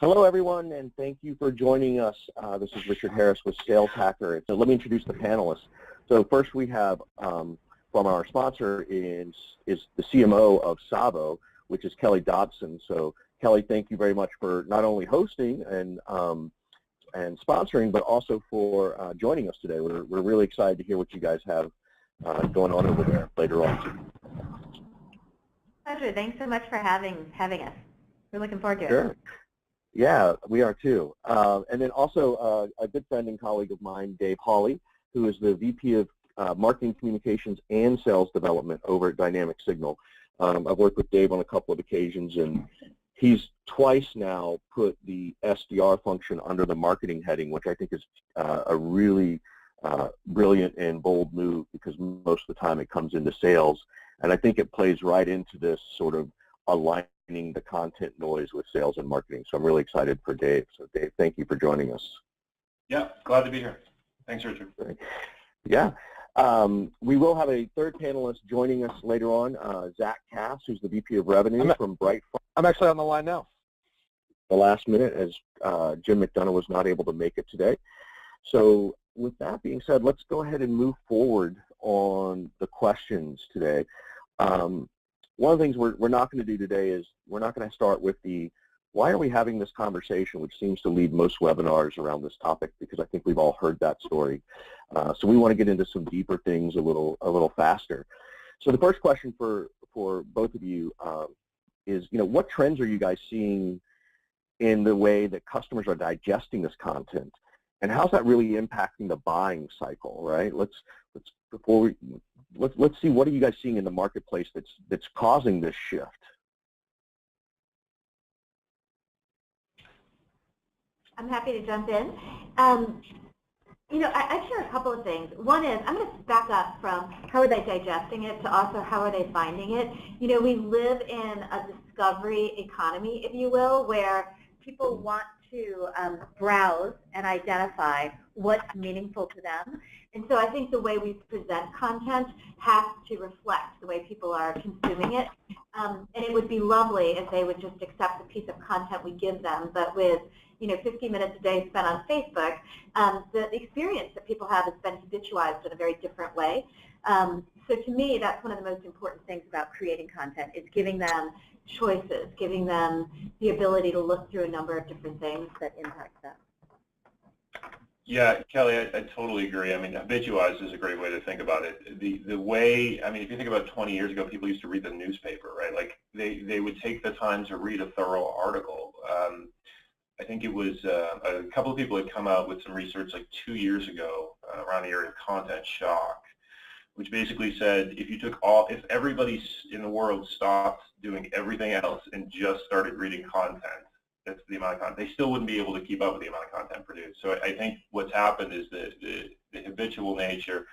Hello, everyone, and thank you for joining us. This is Richard Harris with Sales Hacker. So let me introduce the panelists. So first we have from our sponsor is the CMO of SAVO, which is Kelly Dotson. So Kelly, thank you very much for not only hosting and sponsoring, but also for joining us today. We're really excited to hear what you guys have going on over there later on. Pleasure. Thanks so much for having us. We're looking forward to it. Sure. Yeah, we are too. And then also a good friend and colleague of mine, Dave Hawley, who is the VP of Marketing Communications and Sales Development over at Dynamic Signal. I've worked with Dave on a couple of occasions, and he's twice now put the SDR function under the marketing heading, which I think is a really brilliant and bold move, because most of the time it comes into sales. And I think it plays right into this sort of aligning the content noise with sales and marketing. So I'm really excited for Dave. So Dave, thank you for joining us. Yeah, glad to be here. Thanks, Richard. Yeah. We will have a third panelist joining us later on, Zack, Kass, who's the VP of Revenue from BrightFunnel. I'm actually on the line now. The last minute, as Jim McDonough was not able to make it today. So with that being said, let's go ahead and move forward on the questions today. One of the things we're not going to do today is we're not going to start with the why are we having this conversation, which seems to lead most webinars around this topic, because I think we've all heard that story. So we want to get into some deeper things a little faster. So the first question for both of you is, what trends are you guys seeing in the way that customers are digesting this content, and how's that really impacting the buying cycle, right? Let's see, what are you guys seeing in the marketplace that's causing this shift? I'm happy to jump in. I'd share a couple of things. One is, I'm going to back up from how are they digesting it to also how are they finding it. We live in a discovery economy, if you will, where people want to browse and identify what's meaningful to them. And so I think the way we present content has to reflect the way people are consuming it. And it would be lovely if they would just accept the piece of content we give them, but with 50 minutes a day spent on Facebook, the experience that people have has been habitualized in a very different way. So to me, that's one of the most important things about creating content, is giving them choices, giving them the ability to look through a number of different things that impact them. Yeah, Kelly, I totally agree. I mean, habitualized is a great way to think about it. The way, I mean, if you think about 20 years ago, people used to read the newspaper, right? Like they would take the time to read a thorough article. I think it was a couple of people had come out with some research like 2 years ago around the area of content shock, which basically said if everybody in the world stopped doing everything else and just started reading content, that's the amount of content, they still wouldn't be able to keep up with the amount of content produced. So I think what's happened is the habitual nature,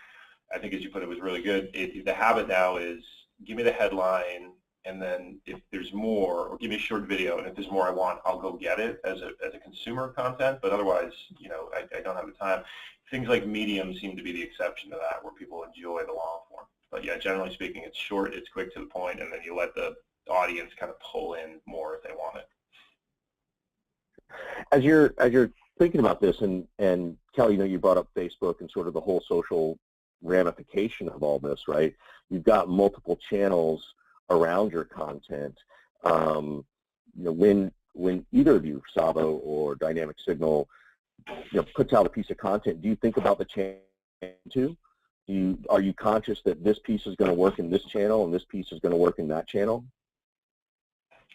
I think as you put it, was really good. The habit now is give me the headline, and then if there's more, or give me a short video, and if there's more I want, I'll go get it as a consumer content, but otherwise, I don't have the time. Things like Medium seem to be the exception to that, where people enjoy the long form. But yeah, generally speaking, it's short, it's quick to the point, and then you let the audience kind of pull in more if they want it. As you're thinking about this, and Kelly, you brought up Facebook and sort of the whole social ramification of all this, right? You've got multiple channels around your content. When either of you, SAVO or Dynamic Signal, puts out a piece of content, do you think about the channel too? Are you conscious that this piece is going to work in this channel and this piece is going to work in that channel?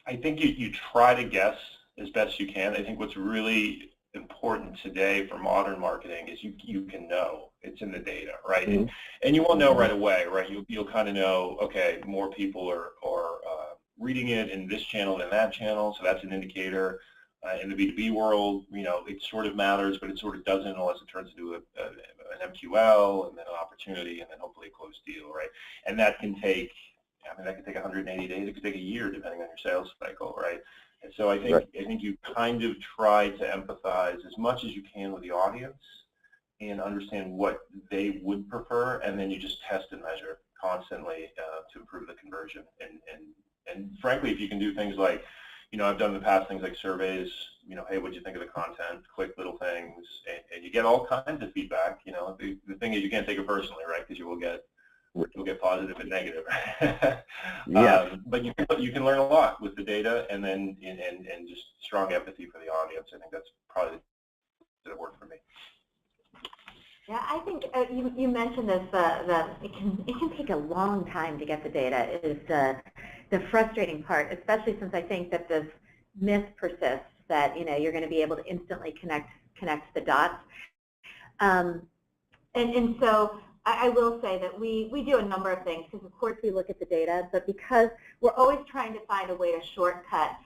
I think you try to guess as best you can. I think what's really important today for modern marketing is you can know. It's in the data, right? Mm-hmm. And you won't know right away, right? You'll kind of know, okay, more people are reading it in this channel than that channel, so that's an indicator. In the B2B world, it sort of matters, but it sort of doesn't unless it turns into an MQL and then an opportunity and then hopefully a closed deal, right? And that can take, that can take 180 days. It could take a year depending on your sales cycle, right? And so I think you kind of try to empathize as much as you can with the audience and understand what they would prefer, and then you just test and measure constantly to improve the conversion. And frankly, if you can do things like, I've done in the past things like surveys, hey, what'd you think of the content, quick little things, and you get all kinds of feedback. The thing is you can't take it personally, right, because you'll get positive and negative. Yeah. But you can learn a lot with the data, and then and just strong empathy for the audience. I think that's probably the word for me. Yeah, I think you mentioned this. It can take a long time to get the data. Is the frustrating part, especially since I think that this myth persists that you're going to be able to instantly connect the dots. And so I will say that we do a number of things, because of course we look at the data, but because we're always trying to find a way to shortcut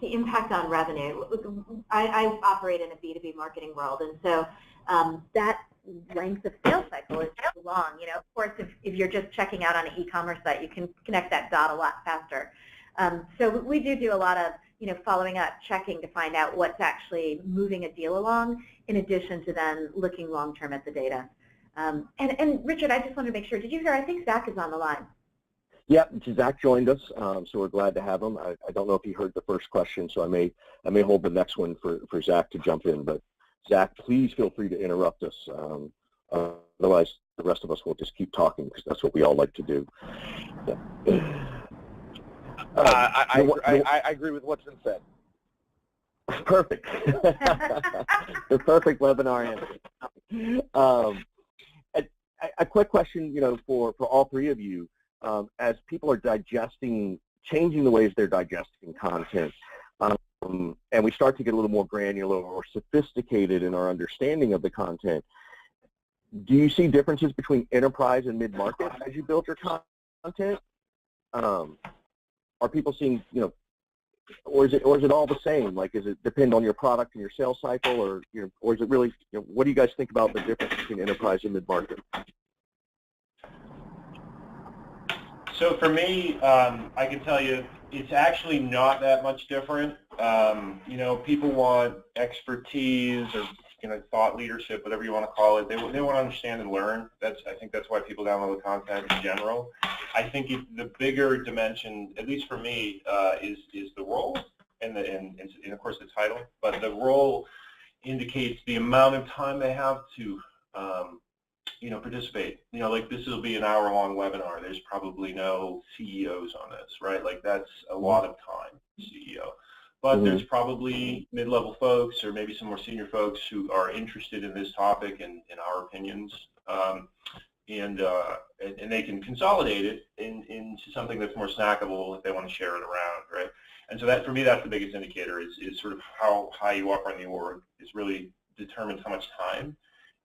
the impact on revenue. I operate in a B2B marketing world, and so that length of sales cycle is too long. Of course, if you're just checking out on an e-commerce site, you can connect that dot a lot faster. So we do a lot of following up, checking to find out what's actually moving a deal along, in addition to then looking long term at the data. And Richard, I just wanted to make sure, did you hear? I think Zack is on the line. Yeah, Zack joined us, so we're glad to have him. I don't know if he heard the first question, so I may hold the next one for Zack to jump in. But Zack, please feel free to interrupt us. Otherwise, the rest of us will just keep talking, because that's what we all like to do. Yeah. I agree with what's been said. Perfect. The perfect webinar answer. A quick question, for all three of you, as people are changing the ways they're digesting content, and we start to get a little more granular or sophisticated in our understanding of the content, do you see differences between enterprise and mid-market as you build your content? Are people seeing, or is it all the same? Like, does it depend on your product and your sales cycle, or is it really, what do you guys think about the difference between enterprise and mid-market? So for me, I can tell you, it's actually not that much different. People want expertise or thought leadership, whatever you want to call it. They want to understand and learn. I think that's why people download the content in general. I think the bigger dimension, at least for me, is the role and of course the title. But the role indicates the amount of time they have to participate. Like this will be an hour-long webinar. There's probably no CEOs on this, right? Like that's a lot of time, CEO. But there's probably mid-level folks or maybe some more senior folks who are interested in this topic and in our opinions, and they can consolidate it into something that's more snackable if they want to share it around, right? And so that, for me, that's the biggest indicator is sort of how high you are in the org is really determines how much time.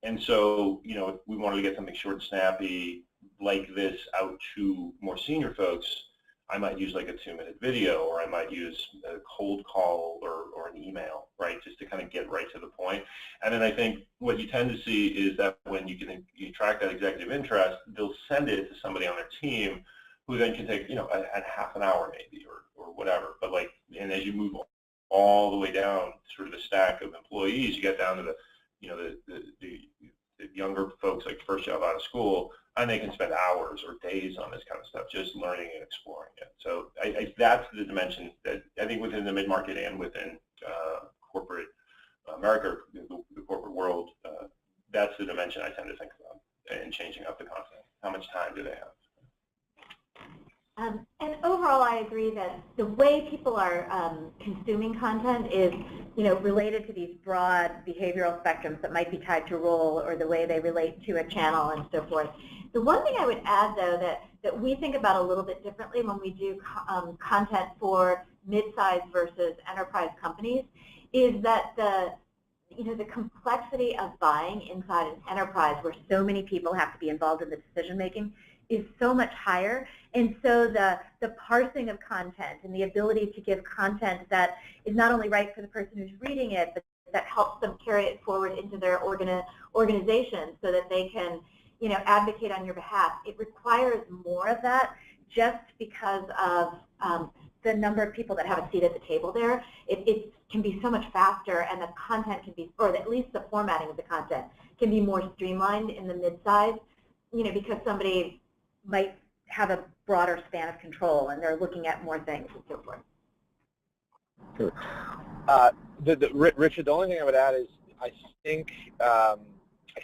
And so, if we wanted to get something short and snappy like this out to more senior folks, I might use like a 2-minute video, or I might use a cold call or an email, right, just to kind of get right to the point. And then I think what you tend to see is that when you track that executive interest, they'll send it to somebody on their team who then can take, a half an hour maybe or whatever. But and as you move all the way down sort of the stack of employees, you get down to the younger folks, like first job out of school, and they can spend hours or days on this kind of stuff, just learning and exploring it. So that's the dimension that I think within the mid-market and within corporate America, the corporate world, that's the dimension I tend to think about in changing up the content. How much time do they have? And overall, I agree that the way people are consuming content is, related to these broad behavioral spectrums that might be tied to role or the way they relate to a channel and so forth. The one thing I would add, though, that we think about a little bit differently when we do content for mid-sized versus enterprise companies is that the complexity of buying inside an enterprise where so many people have to be involved in the decision-making is so much higher, and so the parsing of content and the ability to give content that is not only right for the person who's reading it, but that helps them carry it forward into their organization so that they can, advocate on your behalf. It requires more of that just because of the number of people that have a seat at the table there. It can be so much faster, and the content can be, or at least the formatting of the content can be more streamlined in the mid-size, because somebody might have a broader span of control and they're looking at more things and so forth. Sure. Richard, the only thing I would add is I think, I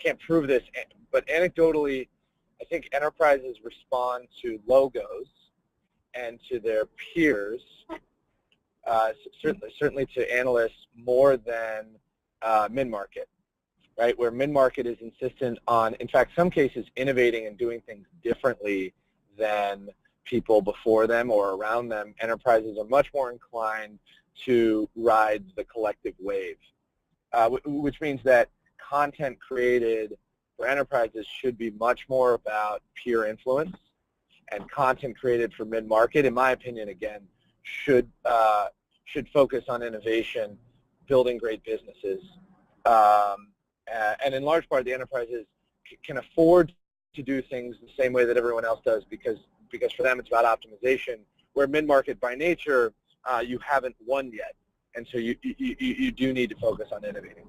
can't prove this, but anecdotally, I think enterprises respond to logos and to their peers, certainly to analysts, more than mid-market, right? Where mid-market is insistent on, in fact, some cases, innovating and doing things differently than people before them or around them. Enterprises are much more inclined to ride the collective wave, which means that content created for enterprises should be much more about peer influence, and content created for mid-market, in my opinion, again, should focus on innovation, building great businesses, and in large part, the enterprises can afford to do things the same way that everyone else does because for them it's about optimization. Where mid-market by nature, you haven't won yet, and so you do need to focus on innovating.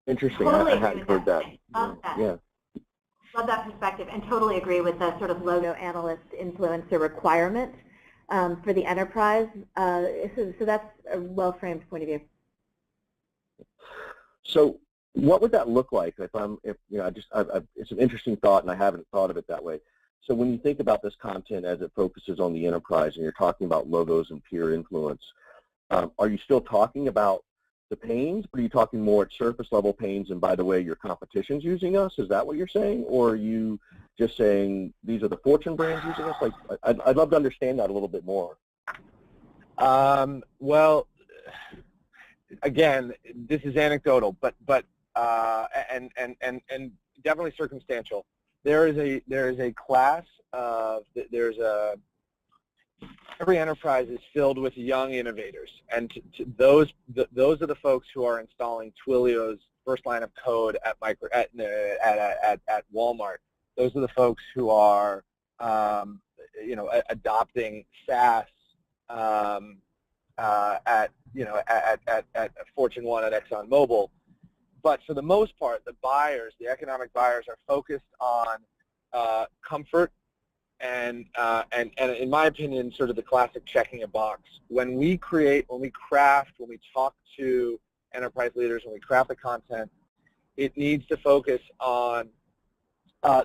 Interesting. Totally I hadn't heard that. Love that. Yeah. Love that perspective, and totally agree with the sort of logo analyst influencer requirement for the enterprise. So that's a well-framed point of view. So what would that look like it's an interesting thought, and I haven't thought of it that way. So when you think about this content as it focuses on the enterprise, and you're talking about logos and peer influence, are you still talking about the pains, but are you talking more at surface level pains, and by the way, your competition's using us? Is that what you're saying? Or are you just saying these are the Fortune brands using us? Like, I'd love to understand that a little bit more. Well, again, this is anecdotal, but and definitely circumstantial. There is a class of every enterprise is filled with young innovators, and those are the folks who are installing Twilio's first line of code at Walmart. Those are the folks who are adopting SaaS at Fortune 1 at ExxonMobil. But for the most part, the economic buyers, are focused on comfort and in my opinion, sort of the classic checking a box. When we craft, when we talk to enterprise leaders, when we craft the content, it needs to focus on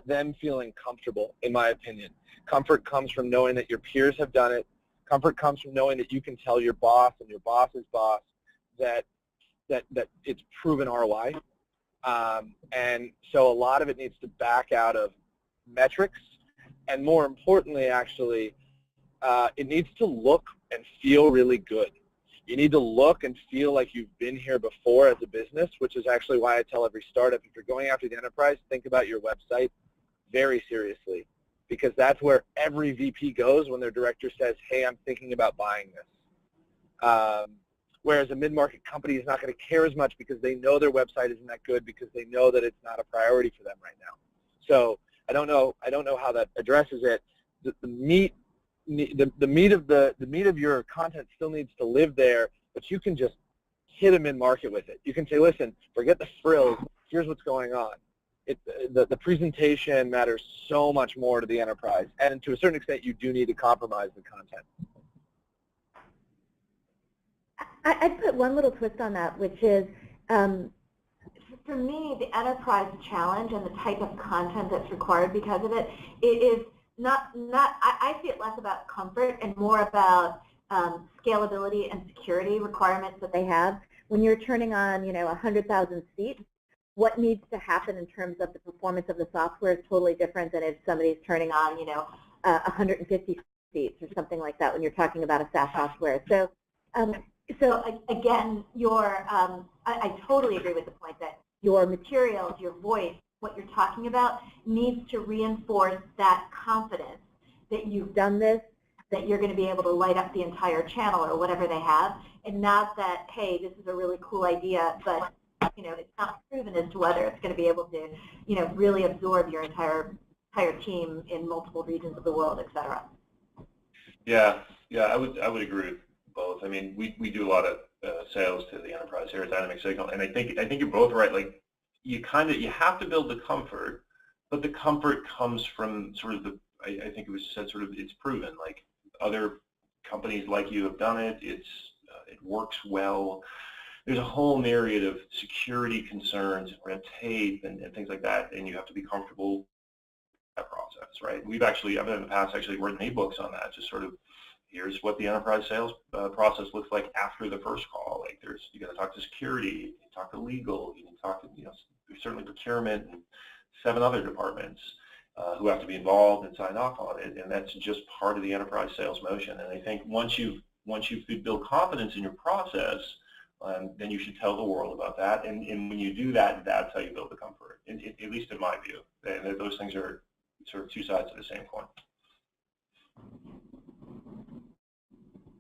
them feeling comfortable, in my opinion. Comfort comes from knowing that your peers have done it. Comfort comes from knowing that you can tell your boss and your boss's boss that it's proven ROI. And so a lot of it needs to back out of metrics, and more importantly, actually, it needs to look and feel really good. You need to look and feel like you've been here before as a business, which is actually why I tell every startup, if you're going after the enterprise, think about your website very seriously, because that's where every VP goes when their director says, hey, I'm thinking about buying this. Whereas a mid-market company is not going to care as much because they know their website isn't that good, because they know that it's not a priority for them right now. So I don't know how that addresses it. The meat of your content still needs to live there, but you can just hit a mid-market with it. You can say, listen, forget the frills. Here's what's going on. The presentation matters so much more to the enterprise, and to a certain extent, you do need to compromise the content. I'd put one little twist on that, which is, for me, the enterprise challenge and the type of content that's required because of it, it is I see it less about comfort and more about scalability and security requirements that they have. When you're turning on, 100,000 seats, what needs to happen in terms of the performance of the software is totally different than if somebody's turning on, 150 seats or something like that when you're talking about a SaaS software. So again, I totally agree with the point that your materials, your voice, what you're talking about needs to reinforce that confidence that you've done this, that you're going to be able to light up the entire channel or whatever they have, and not that, hey, this is a really cool idea, but it's not proven as to whether it's going to be able to, really absorb your entire team in multiple regions of the world, et cetera. Yeah, I would agree with both. I mean, we do a lot of sales to the enterprise here at Dynamic Signal, and I think you're both right. Like, you have to build the comfort, but the comfort comes from sort of I think it was said sort of it's proven. Like, other companies like you have done it. It works well. There's a whole myriad of security concerns, red tape, and things like that, and you have to be comfortable with that process, right? I've in the past actually written ebooks on that, just sort of, here's what the enterprise sales process looks like after the first call. Like you got to talk to security, you talk to legal, you talk to, certainly procurement and 7 other departments who have to be involved and sign off on it, and that's just part of the enterprise sales motion. And I think once you build confidence in your process, then you should tell the world about that. And when you do that, that's how you build the comfort, at least in my view. And those things are sort of 2 sides of the same coin.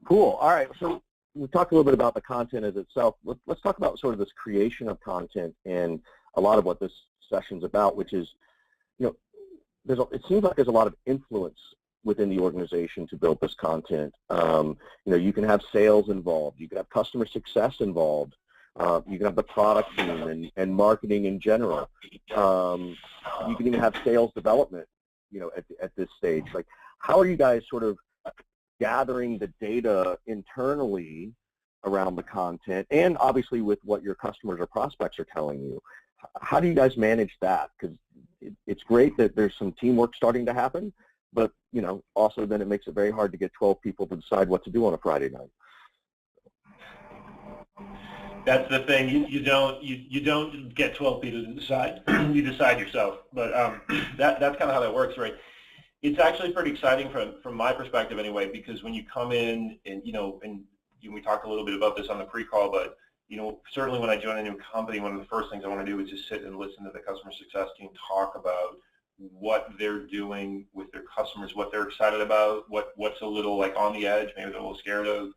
Cool. All right. So we talked a little bit about the content as itself. Let's talk about sort of this creation of content and a lot of what this session's about, which is, it seems like there's a lot of influence within the organization to build this content. You can have sales involved. You can have customer success involved. You can have the product team and marketing in general. You can even have sales development, at this stage. Like, how are you guys sort of gathering the data internally around the content, and obviously with what your customers or prospects are telling you? How do you guys manage that? Because it's great that there's some teamwork starting to happen, but also then it makes it very hard to get 12 people to decide what to do on a Friday night. That's the thing. You don't get 12 people to decide. You decide yourself. But that's kind of how that works, right? It's actually pretty exciting from my perspective anyway, because when you come in and we talked a little bit about this on the pre-call, but certainly when I join a new company, one of the first things I want to do is just sit and listen to the customer success team talk about what they're doing with their customers, what they're excited about, what's a little like on the edge, maybe they're a little scared of,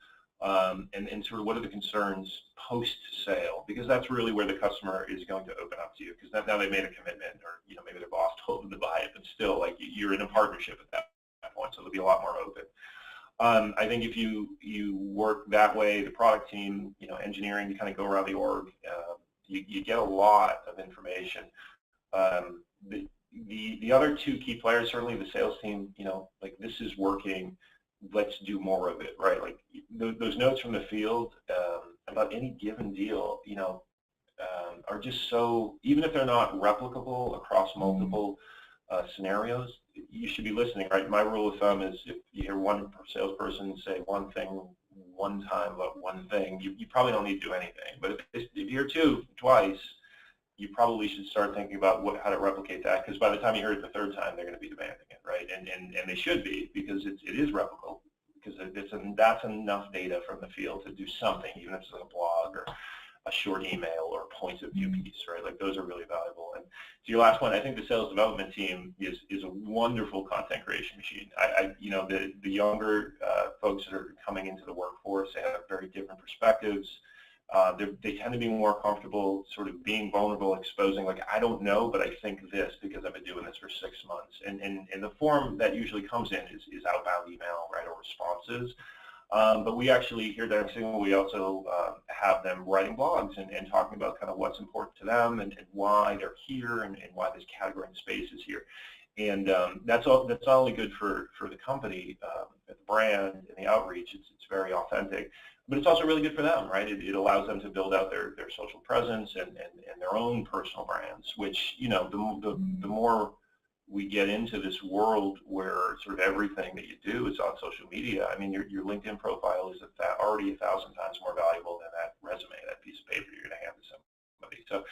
and sort of what are the concerns post-sale, because that's really where the customer is going to open up to you, because now they've made a commitment, or maybe their boss told them to buy it, but still, like, you're in a partnership at that point, so they'll be a lot more open. I think if you work that way, the product team, engineering, you kind of go around the org, you get a lot of information. The other 2 key players, certainly the sales team, like, this is working, let's do more of it, right? Like, those notes from the field about any given deal, are just so, even if they're not replicable across multiple scenarios, you should be listening, right? My rule of thumb is if you hear one salesperson say one thing one time about one thing, you probably don't need to do anything. But if you hear 2 twice, you probably should start thinking about how to replicate that, because by the time you hear it the 3rd time, they're going to be demanding it, right? And they should be, because it is replicable, because that's enough data from the field to do something, even if it's like a blog or a short email or a points of view piece, right? Like, those are really valuable. And to your last point, I think the sales development team is a wonderful content creation machine. The younger folks that are coming into the workforce, they have very different perspectives. They tend to be more comfortable sort of being vulnerable, exposing, like, I don't know, but I think this because I've been doing this for 6 months. And the form that usually comes in is outbound email, right, or responses. But we actually, here at Dotson, we also have them writing blogs and talking about kind of what's important to them and why they're here and why this category and space is here. And that's not only good for the company, the brand, and the outreach. It's very authentic. But it's also really good for them, right? It allows them to build out their social presence and their own personal brands, which, the more we get into this world where sort of everything that you do is on social media, I mean, your LinkedIn profile is already 1,000 times more valuable than that resume, that piece of paper you're going to hand to somebody. So,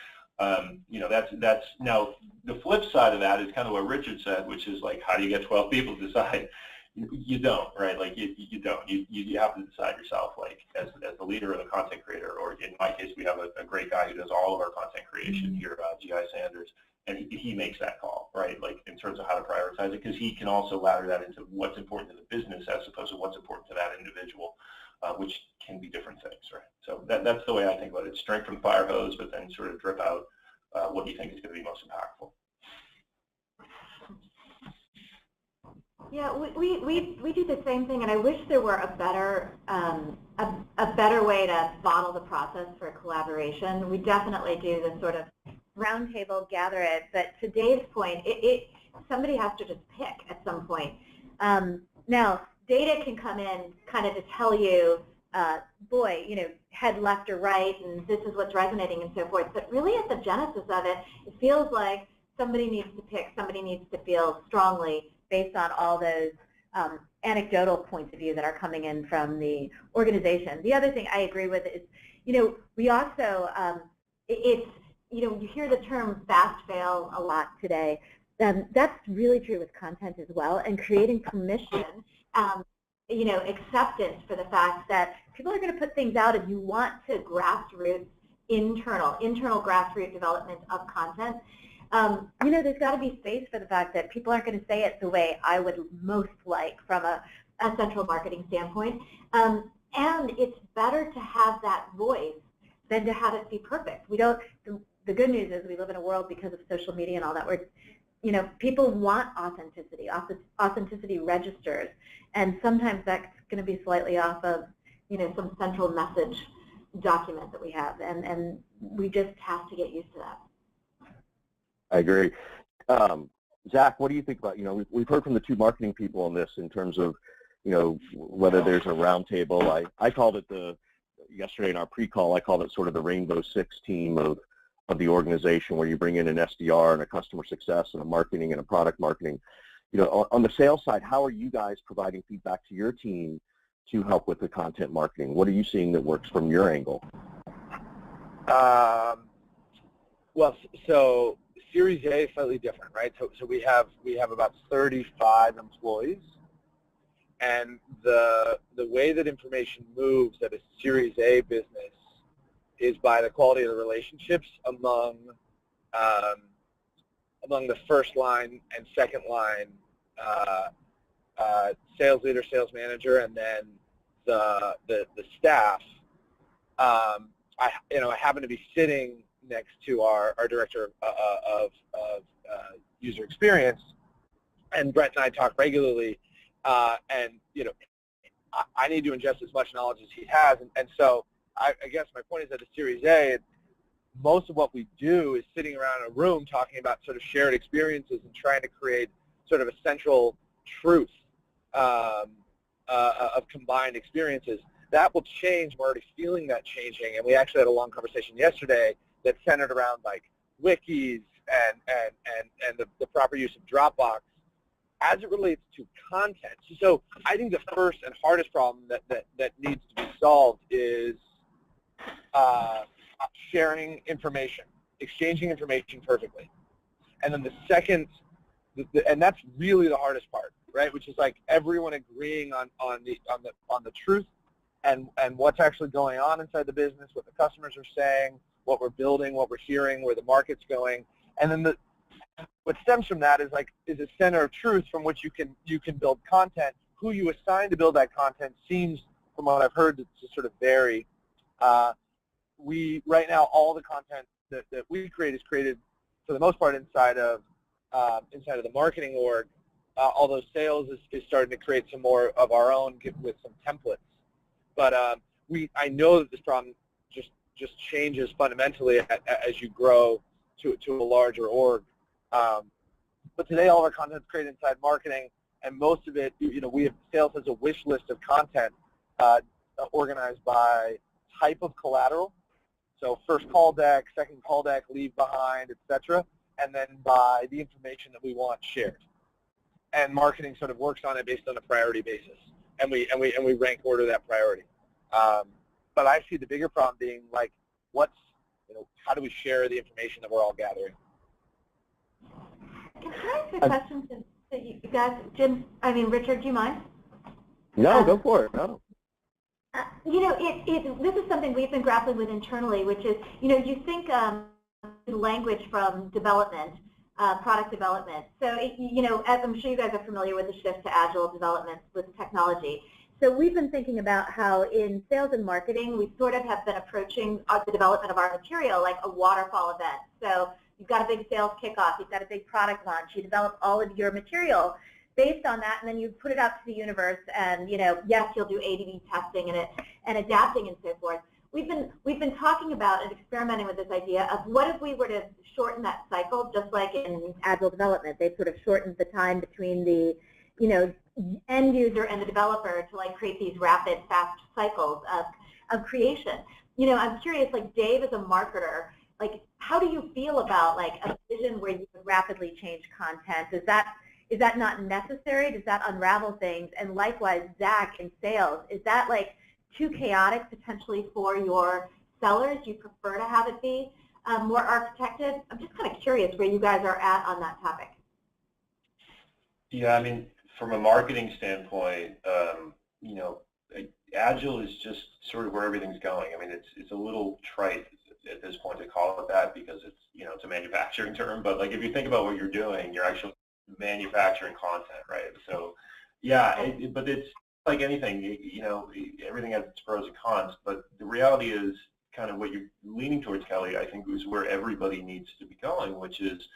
that's now the flip side of that is kind of what Richard said, which is like, how do you get 12 people to decide? You don't, right? Like, you don't. You have to decide yourself, like, as the leader or the content creator, or in my case, we have a great guy who does all of our content creation here, G.I. Sanders, and he makes that call, right? Like, in terms of how to prioritize it, because he can also ladder that into what's important to the business as opposed to what's important to that individual, which can be different things, right? So that's the way I think about it. It's drink from the fire hose, but then sort of drip out what do you think is going to be most impactful. Yeah, we do the same thing, and I wish there were a better way to model the process for collaboration. We definitely do this sort of roundtable, gather it, but to Dave's point, somebody has to just pick at some point. Now, data can come in kind of to tell you, boy, head left or right, and this is what's resonating and so forth. But really at the genesis of it, it feels like somebody needs to pick, somebody needs to feel strongly based on all those anecdotal points of view that are coming in from the organization. The other thing I agree with is, we also, you hear the term fast fail a lot today. That's really true with content as well, and creating permission, acceptance for the fact that people are going to put things out, and you want to grassroots, internal grassroots development of content. There's got to be space for the fact that people aren't going to say it the way I would most like from a central marketing standpoint. And it's better to have that voice than to have it be perfect. The good news is we live in a world, because of social media and all that, where people want authenticity. Authenticity registers, and sometimes that's going to be slightly off of some central message document that we have, and we just have to get used to that. I agree. Zack, what do you think about, we've heard from the two marketing people on this in terms of, whether there's a roundtable. I called it yesterday in our pre-call, I called it sort of the Rainbow Six team of the organization, where you bring in an SDR and a customer success and a marketing and a product marketing. On the sales side, how are you guys providing feedback to your team to help with the content marketing? What are you seeing that works from your angle? Well, so Series A is slightly different, right? So we have about 35 employees, and the way that information moves at a Series A business is by the quality of the relationships among the first line and second line sales leader, sales manager, and then the staff. I happen to be sitting next to our director of user experience, and Brett and I talk regularly, and I need to ingest as much knowledge as he has, and so I guess my point is that at Series A, most of what we do is sitting around in a room talking about sort of shared experiences and trying to create sort of a central truth of combined experiences. That will change. We're already feeling that changing, and we actually had a long conversation yesterday that centered around like wikis and the proper use of Dropbox as it relates to content. So I think the first and hardest problem that needs to be solved is sharing information, exchanging information perfectly. And then the second, and that's really the hardest part, right? Which is like everyone agreeing on the truth and what's actually going on inside the business, what the customers are saying, what we're building, what we're hearing, where the market's going. And then what stems from that is a center of truth from which you can build content. Who you assign to build that content seems, from what I've heard, to sort of vary. Right now, all the content that we create is created for the most part inside of the marketing org, although sales is starting to create some more of our own with some templates. But I know that this problem just changes fundamentally as you grow to a larger org. But today, all of our content is created inside marketing, and most of it, we have sales as a wish list of content organized by type of collateral. So first call deck, second call deck, leave behind, etc., and then by the information that we want shared. And marketing sort of works on it based on a priority basis, and we rank order that priority. But I see the bigger problem being like, how do we share the information that we're all gathering? Can I ask a question to you guys? Richard, do you mind? No, go for it. No. This is something we've been grappling with internally, which is, you think language from development, product development. So, as I'm sure you guys are familiar with the shift to agile development with technology. So we've been thinking about how in sales and marketing, we sort of have been approaching the development of our material like a waterfall event. So you've got a big sales kickoff, you've got a big product launch, you develop all of your material based on that, and then you put it out to the universe, and yes, you'll do A/B testing and adapting and so forth. We've been talking about and experimenting with this idea of what if we were to shorten that cycle, just like in agile development. They sort of shortened the time between the end user and the developer to like create these rapid, fast cycles of creation. You know, I'm curious, like Dave as a marketer, like how do you feel about like a vision where you could rapidly change content? Is that not necessary? Does that unravel things? And likewise, Zack in sales, is that like too chaotic potentially for your sellers? Do you prefer to have it be more architected? I'm just kind of curious where you guys are at on that topic. Yeah, I mean, from a marketing standpoint, you know, Agile is just sort of where everything's going. I mean, it's a little trite at this point to call it that because it's, you know, it's a manufacturing term, but like if you think about what you're doing, you're actually manufacturing content, right? So yeah, but it's like anything, you know, everything has its pros and cons, but the reality is kind of what you're leaning towards, Kelly, I think is where everybody needs to be going, which is,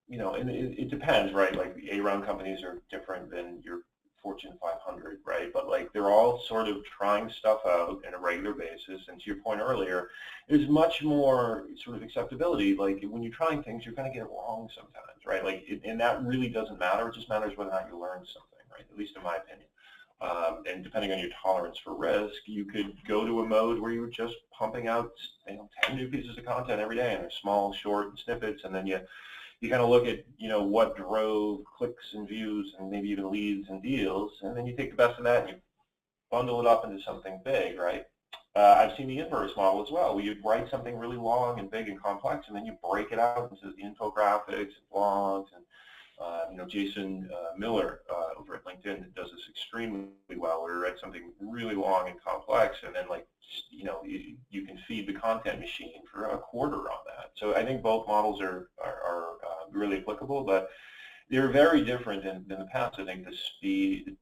you know, and it depends, right? Like the A-round companies are different than your Fortune 500, right? But like they're all sort of trying stuff out on a regular basis. And to your point earlier, there's much more sort of acceptability. Like when you're trying things, you're going to get it wrong sometimes, right? Like, and that really doesn't matter. It just matters whether or not you learn something, right? At least in my opinion. And depending on your tolerance for risk, you could go to a mode where you're just pumping out, you know, 10 new pieces of content every day, and they're small, short snippets, and then you kind of look at, you know, what drove clicks and views and maybe even leads and deals, and then you take the best of that and you bundle it up into something big, right? I've seen the inverse model as well, where you write something really long and big and complex, and then you break it out into infographics and blogs, and you know, Jason Miller over at LinkedIn does this extremely well, where you write something really long and complex, and then like, you know, you can feed the content machine for a quarter on that. So I think both models are really applicable, but they're very different than the past. I think the speed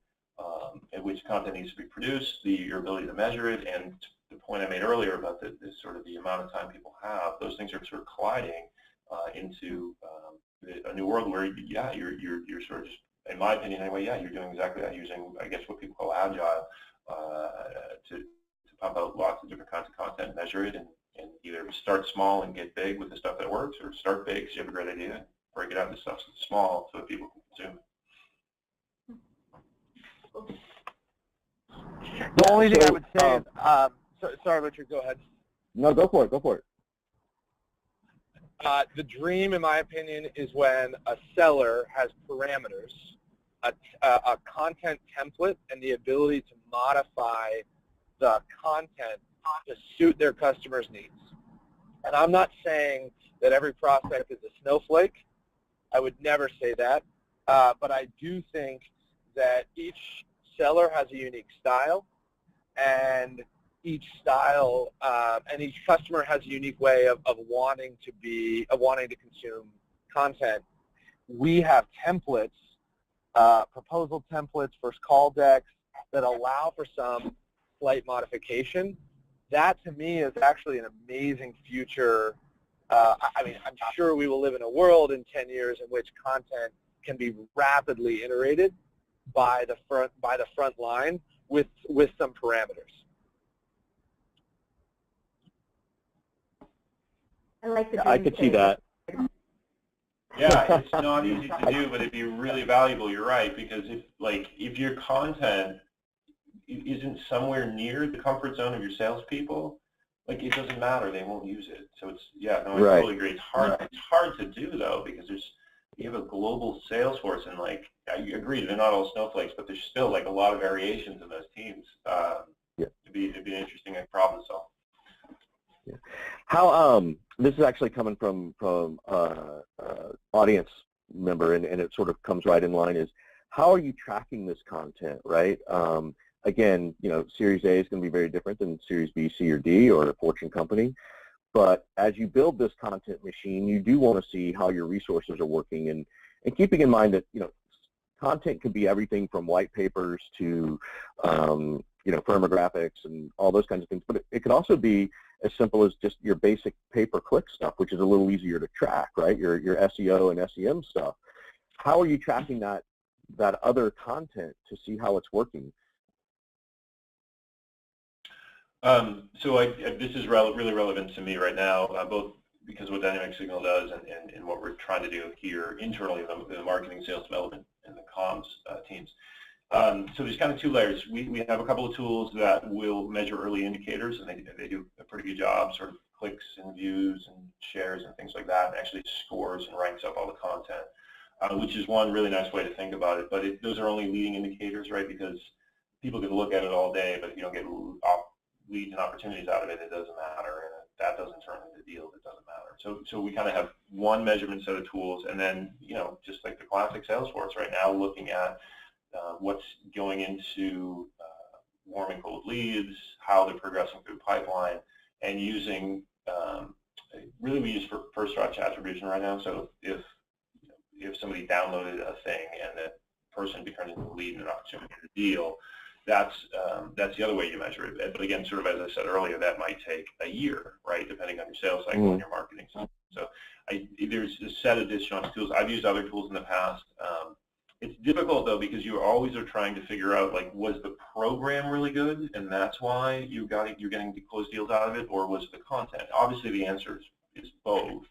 at which content needs to be produced, your ability to measure it, and the point I made earlier about the sort of the amount of time people have, those things are sort of colliding into a new world where, yeah, you're sort of just, in my opinion anyway, yeah, you're doing exactly that, using, I guess, what people call agile to pump out lots of different kinds of content, measure it, and either start small and get big with the stuff that works, or start big because you have a great idea and break it out into stuff that's small so that people can consume it. The only thing I would say is, sorry, Richard, go ahead. No, go for it. Go for it. The dream, in my opinion, is when a seller has parameters, a content template, and the ability to modify the content to suit their customers' needs. And I'm not saying that every prospect is a snowflake. I would never say that. But I do think that each seller has a unique style, and each style and each customer has a unique way of wanting to consume content. We have templates, proposal templates, first call decks that allow for some slight modification. That to me is actually an amazing future. I mean, I'm sure we will live in a world in 10 years in which content can be rapidly iterated by the front line with some parameters. I like the I could see that. Yeah, it's not easy to do, but it'd be really valuable. You're right, because if your content isn't somewhere near the comfort zone of your salespeople, like it doesn't matter, they won't use it. So it's, yeah, no, I totally agree. It's hard to do though, because you have a global sales force, and like I agree, they're not all snowflakes, but there's still like a lot of variations in those teams. It'd be an interesting problem to solve. Yeah. How this is actually coming from audience member, and it sort of comes right in line, is how are you tracking this content, right? Again, you know, Series A is going to be very different than Series B, C, or D, or a Fortune company. But as you build this content machine, you do want to see how your resources are working, and keeping in mind that, you know, content could be everything from white papers to you know, firmographics and all those kinds of things. But it could also be as simple as just your basic pay-per-click stuff, which is a little easier to track, right? Your SEO and SEM stuff. How are you tracking that other content to see how it's working? So this is really relevant to me right now, both because what Dynamic Signal does and what we're trying to do here internally in the marketing, sales development, and the comms teams. So there's kind of two layers. We have a couple of tools that will measure early indicators, and they do a pretty good job, sort of clicks and views and shares and things like that, and actually scores and ranks up all the content, which is one really nice way to think about it. But those are only leading indicators, right? Because people can look at it all day, but if you don't get leads and opportunities out of it, it doesn't matter. And if that doesn't turn into deals, it doesn't matter. So we kind of have one measurement set of tools, and then, just like the classic Salesforce right now, looking at what's going into warm and cold leads, how they're progressing through the pipeline, and using, really we use for first touch attribution right now. So if somebody downloaded a thing and that person turned into a lead and an opportunity to deal, that's the other way you measure it. But again, sort of as I said earlier, that might take a year, right, depending on your sales cycle and your marketing cycle. So there's a set of additional tools. I've used other tools in the past. It's difficult though, because you always are trying to figure out, like, was the program really good and that's why you're getting to close deals out of it, or was the content? Obviously the answer is both.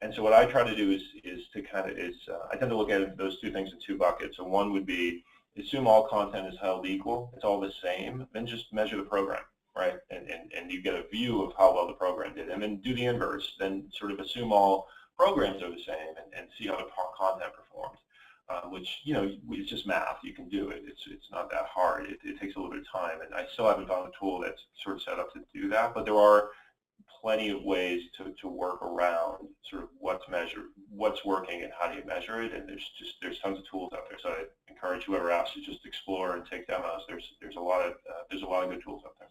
And so what I try to do is I tend to look at those two things in two buckets. So one would be, assume all content is held equal, it's all the same, then just measure the program, right? And you get a view of how well the program did. And then do the inverse, then sort of assume all programs are the same and see how the content performs. Which, it's just math. You can do it. It's not that hard. It takes a little bit of time, and I still haven't found a tool that's sort of set up to do that. But there are plenty of ways to work around sort of what's working, and how do you measure it. And there's tons of tools out there. So I encourage whoever asks to just explore and take demos. There's a lot of good tools out there.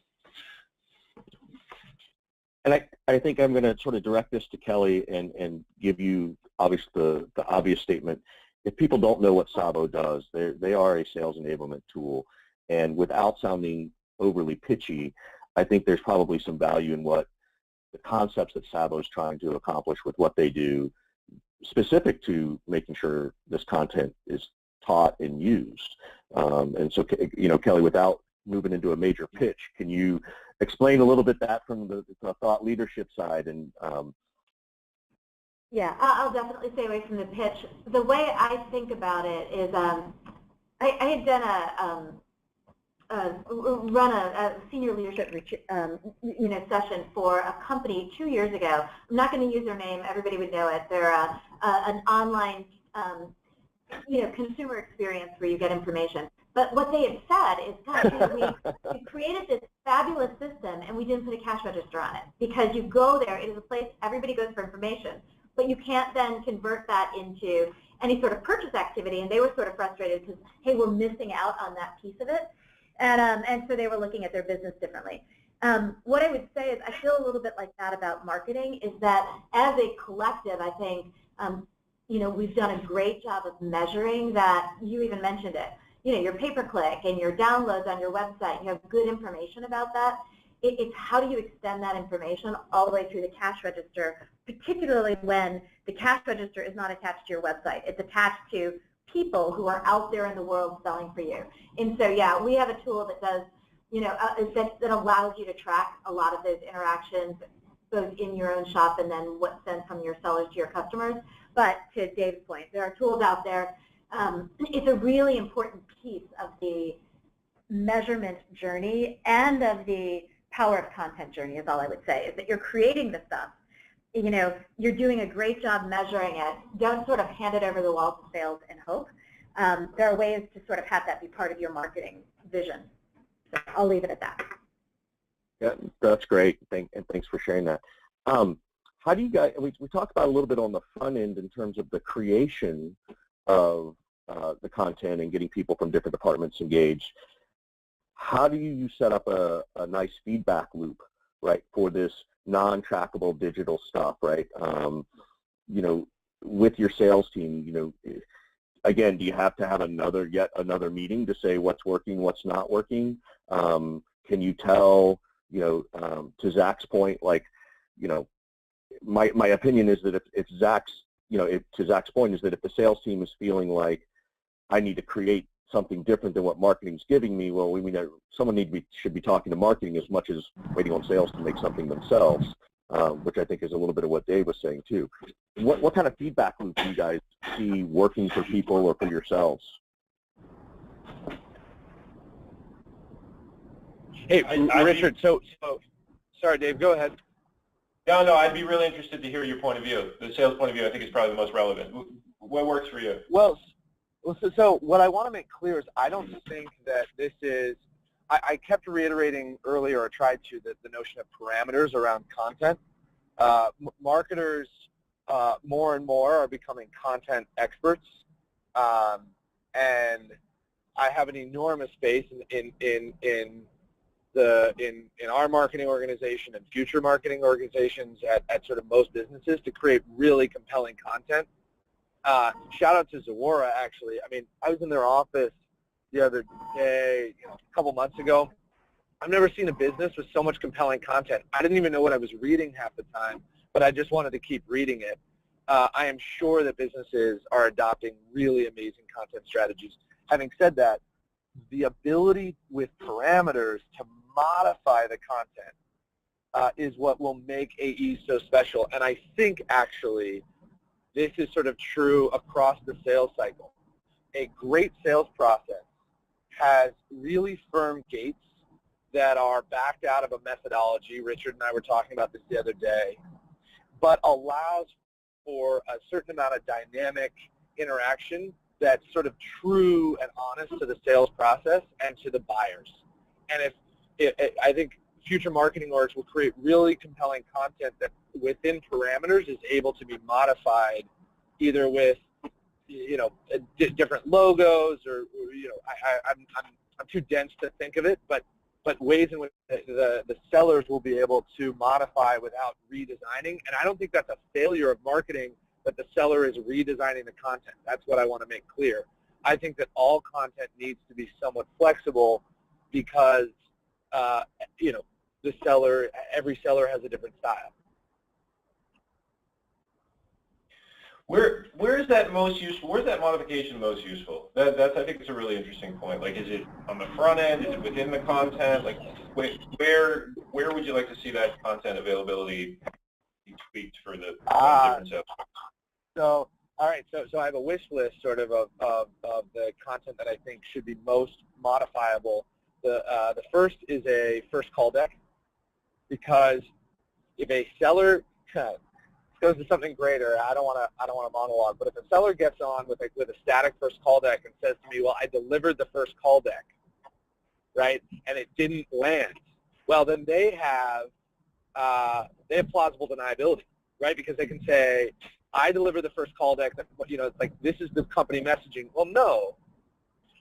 And I think I'm going to sort of direct this to Kelly and give you the obvious statement. If people don't know what SAVO does, they are a sales enablement tool, and without sounding overly pitchy, I think there's probably some value in what the concepts that SAVO is trying to accomplish with what they do, specific to making sure this content is taught and used. And so, Kelly, without moving into a major pitch, can you explain a little bit that from the thought leadership side? And yeah, I'll definitely stay away from the pitch. The way I think about it is, I had done run a senior leadership session for a company 2 years ago. I'm not going to use their name. Everybody would know it. They're an online consumer experience where you get information. But what they had said is, gosh, we created this fabulous system and we didn't put a cash register on it, because you go there, it is a place everybody goes for information, but you can't then convert that into any sort of purchase activity. And they were sort of frustrated because, hey, we're missing out on that piece of it. And so they were looking at their business differently. What I would say is, I feel a little bit like that about marketing, is that as a collective, I think, we've done a great job of measuring that. You even mentioned it. Your pay-per-click and your downloads on your website, you have good information about that. It's how do you extend that information all the way through the cash register, particularly when the cash register is not attached to your website. It's attached to people who are out there in the world selling for you. And so, yeah, we have a tool that does, that allows you to track a lot of those interactions, both in your own shop and then what's sent from your sellers to your customers. But to Dave's point, there are tools out there. It's a really important piece of the measurement journey and of the power of content journey, is all I would say, is that you're creating the stuff. You're doing a great job measuring it. Don't sort of hand it over the wall to sales and hope. There are ways to sort of have that be part of your marketing vision. So I'll leave it at that. Yeah, that's great. Thanks for sharing that. How do you guys, we talked about a little bit on the front end in terms of the creation of the content and getting people from different departments engaged. How do you set up a nice feedback loop, right, for this non-trackable digital stuff, right? With your sales team, again, do you have to have yet another meeting to say what's working, what's not working? Can you tell, to Zach's point, like, my opinion is that if Zach's, to Zach's point, is that if the sales team is feeling like I need to create something different than what marketing's giving me, well, someone should be talking to marketing as much as waiting on sales to make something themselves. which I think is a little bit of what Dave was saying too. What kind of feedback loop do you guys see working for people or for yourselves? Hey, Richard, so sorry, Dave, go ahead. No, I'd be really interested to hear your point of view. The sales point of view, I think, is probably the most relevant. What works for you? Well, so what I want to make clear is I don't think that this is, I kept reiterating earlier, or tried to, the notion of parameters around content. Marketers more and more are becoming content experts, and I have an enormous faith in our marketing organization and future marketing organizations at sort of most businesses to create really compelling content. Shout out to Zuora, actually. I mean, I was in their office the other day, a couple months ago. I've never seen a business with so much compelling content. I didn't even know what I was reading half the time, but I just wanted to keep reading it. I am sure that businesses are adopting really amazing content strategies. Having said that, the ability with parameters to modify the content is what will make AEs so special. And I think, actually, this is sort of true across the sales cycle. A great sales process has really firm gates that are backed out of a methodology. Richard and I were talking about this the other day, but allows for a certain amount of dynamic interaction that's sort of true and honest to the sales process and to the buyers. And I think future marketing orgs will create really compelling content that within parameters is able to be modified either with, different logos or I'm too dense to think of it, but ways in which the sellers will be able to modify without redesigning. And I don't think that's a failure of marketing, that the seller is redesigning the content. That's what I want to make clear. I think that all content needs to be somewhat flexible because, every seller has a different style. Where is that most useful? Where's that modification most useful? That's I think it's a really interesting point. Like, is it on the front end? Is it within the content? Like, where would you like to see that content availability tweaked for the different sales? So, all right. So I have a wish list sort of the content that I think should be most modifiable. The first is a first call deck, because if a seller goes to something greater, I don't want to monologue, but if a seller gets on with a static first call deck and says to me, well, I delivered the first call deck, right, and it didn't land, well, then they have plausible deniability, right, because they can say, I delivered the first call deck, like this is the company messaging. Well, no.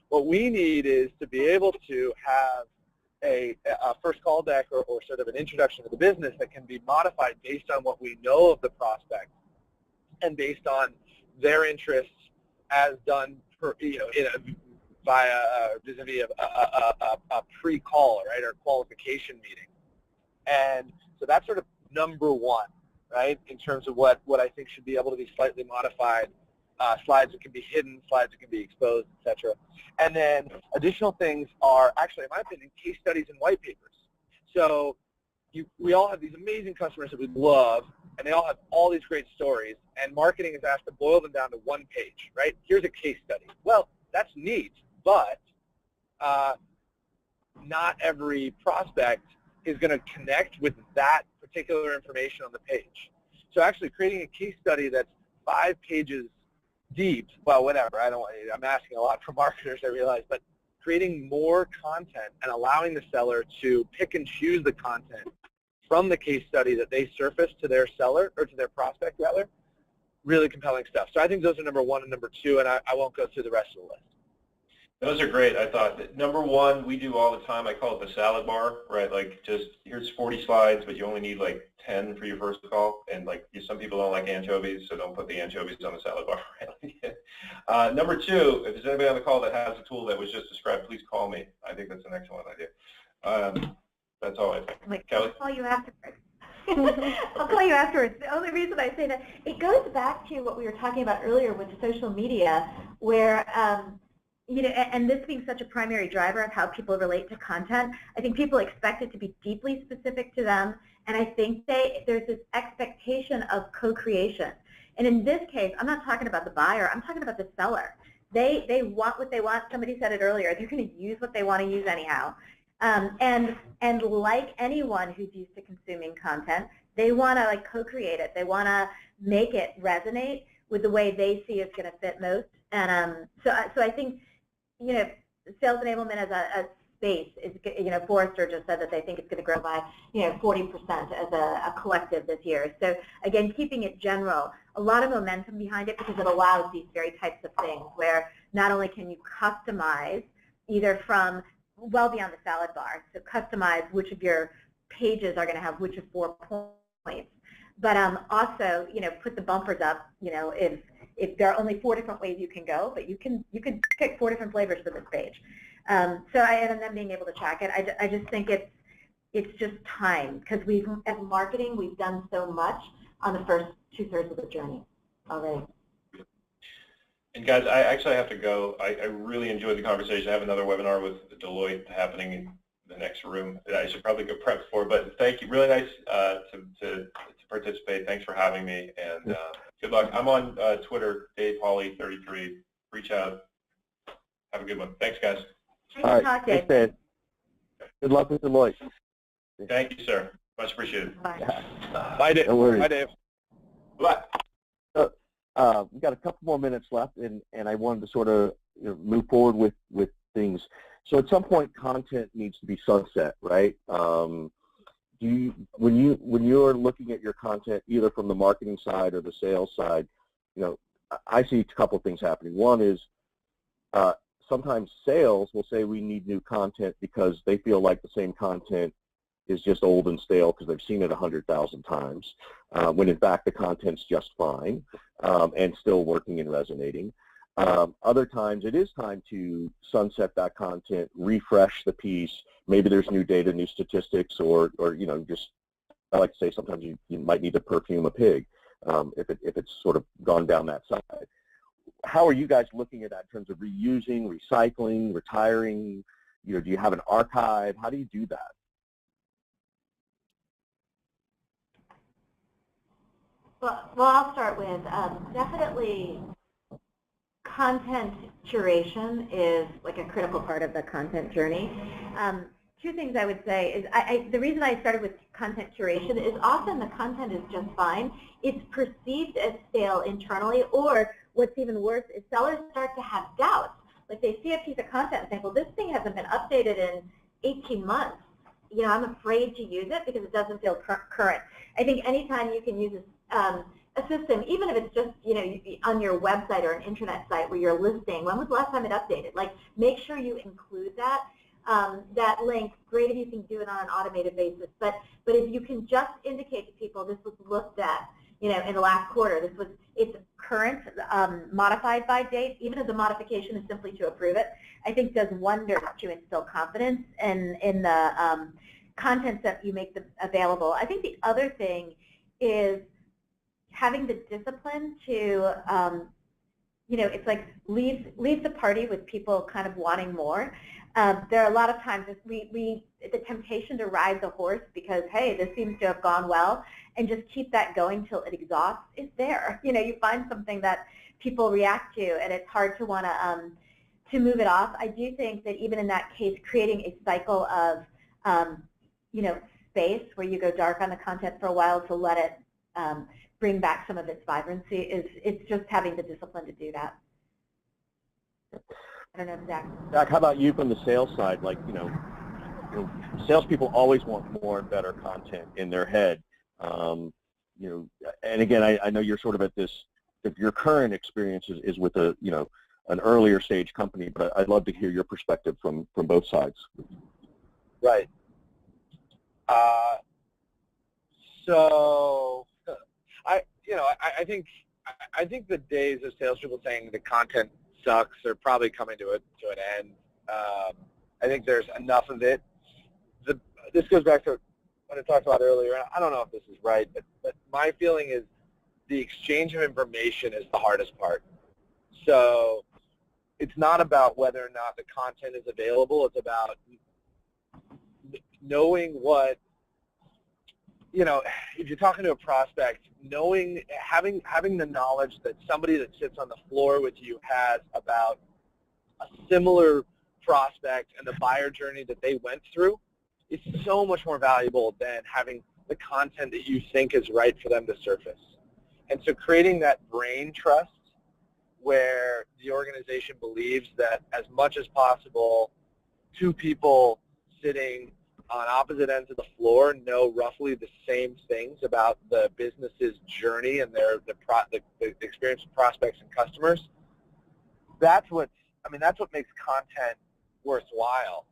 What we need is to be able to have a first call deck or sort of an introduction to the business that can be modified based on what we know of the prospect and based on their interests as done via vis-a-vis a pre-call, right, or qualification meeting. And so that's sort of number one, right, in terms of what I think should be able to be slightly modified, slides that can be hidden, slides that can be exposed, etc. And then additional things are actually, in my opinion, case studies and white papers. So we all have these amazing customers that we love, and they all have all these great stories, and marketing is asked to boil them down to one page, right? Here's a case study. Well, that's neat, but not every prospect is going to connect with that particular information on the page. So actually creating a case study that's 5 pages deep, well, whatever, I'm asking a lot from marketers, I realize, but creating more content and allowing the seller to pick and choose the content from the case study that they surface to their seller, or to their prospect rather, really compelling stuff. So I think those are number 1 and number 2, and I won't go through the rest of the list. Those are great. I thought that number 1 we do all the time. I call it the salad bar, right? Like, just here's 40 slides, but you only need like 10 for your first call. And like, some people don't like anchovies, so don't put the anchovies on the salad bar. Right? Number 2, if there's anybody on the call that has a tool that was just described, please call me. I think that's an excellent idea. That's all I think. Kelly? I'll call you afterwards. I'll call you afterwards. The only reason I say that, it goes back to what we were talking about earlier with social media, where and this being such a primary driver of how people relate to content, I think people expect it to be deeply specific to them, And I think there's this expectation of co-creation. And in this case, I'm not talking about the buyer, I'm talking about the seller. They want what they want. Somebody said it earlier, they're going to use what they want to use anyhow. And like anyone who's used to consuming content, they want to like co-create it. They want to make it resonate with the way they see it's going to fit most. And so I think, you know, sales enablement as a space is, you know, Forrester just said that they think it's going to grow by, you know, 40% as a collective this year. So again, keeping it general, a lot of momentum behind it because it allows these very types of things where not only can you customize either from well beyond the salad bar, so customize which of your pages are going to have which of 4 points, but also, you know, put the bumpers up, you know, if there are only 4 different ways you can go, but you can pick 4 different flavors for this page. And then being able to track it, I just think it's just time, because as marketing, we've done so much on the first 2/3 of the journey already. And guys, I actually have to go. I really enjoyed the conversation. I have another webinar with Deloitte happening in the next room that I should probably go prep for. But thank you. Really nice to participate. Thanks for having me, and good luck. I'm on Twitter, Dave Hawley 33. Reach out. Have a good one. Thanks, guys. All right. Thanks, Dave. Good luck with Deloitte. Thank you, sir. Much appreciated. Bye. Yeah. Bye, Dave. No worries. Bye, Dave. Bye. We've got a couple more minutes left, and I wanted to sort of, you know, move forward with things. So at some point, content needs to be sunset, right? When you're looking at your content, either from the marketing side or the sales side, you know, I see a couple of things happening. One is sometimes sales will say we need new content because they feel like the same content is just old and stale because they've seen it 100,000 times, when in fact the content's just fine and still working and resonating. Other times it is time to sunset that content, refresh the piece. Maybe there's new data, new statistics, or you know, just, I like to say sometimes you might need to perfume a pig if it's sort of gone down that side. How are you guys looking at that in terms of reusing, recycling, retiring? You know, do you have an archive? How do you do that? Well, I'll start with definitely content curation is like a critical part of the content journey. 2 things I would say is the reason I started with content curation is often the content is just fine. It's perceived as stale internally, or what's even worse is sellers start to have doubts. Like they see a piece of content and think, well, this thing hasn't been updated in 18 months. You know, I'm afraid to use it because it doesn't feel current. I think anytime you can use a system, even if it's just, you know, on your website or an internet site where you're listing, when was the last time it updated? Like, make sure you include that. That link, great if you can do it on an automated basis, but if you can just indicate to people this was looked at, you know, in the last quarter, it's current, modified by date, even if the modification is simply to approve it, I think does wonders to instill confidence in the content that you make available. I think the other thing is having the discipline to, you know, it's like leave the party with people kind of wanting more. There are a lot of times the temptation to ride the horse because, hey, this seems to have gone well, and just keep that going till it exhausts is there. You know, you find something that people react to, and it's hard to want to move it off. I do think that even in that case, creating a cycle of, you know, space where you go dark on the content for a while to let it bring back some of its vibrancy it's just having the discipline to do that. I don't know, Zach. Zack, how about you from the sales side? Like, you know, salespeople always want more and better content in their head. You know, and again, I know you're sort of at this. If your current experience is with a, you know, an earlier stage company, but I'd love to hear your perspective from both sides. Right. So, I think the days of salespeople saying the content sucks are probably coming to an end. I think there's enough of it. This goes back to what I talked about earlier, and I don't know if this is right, but my feeling is the exchange of information is the hardest part. So it's not about whether or not the content is available. It's about knowing what you know, if you're talking to a prospect, having the knowledge that somebody that sits on the floor with you has about a similar prospect and the buyer journey that they went through is so much more valuable than having the content that you think is right for them to surface. And so creating that brain trust where the organization believes that as much as possible, two people sitting on opposite ends of the floor know roughly the same things about the business's journey and the experience of prospects and customers. That's what makes content worthwhile,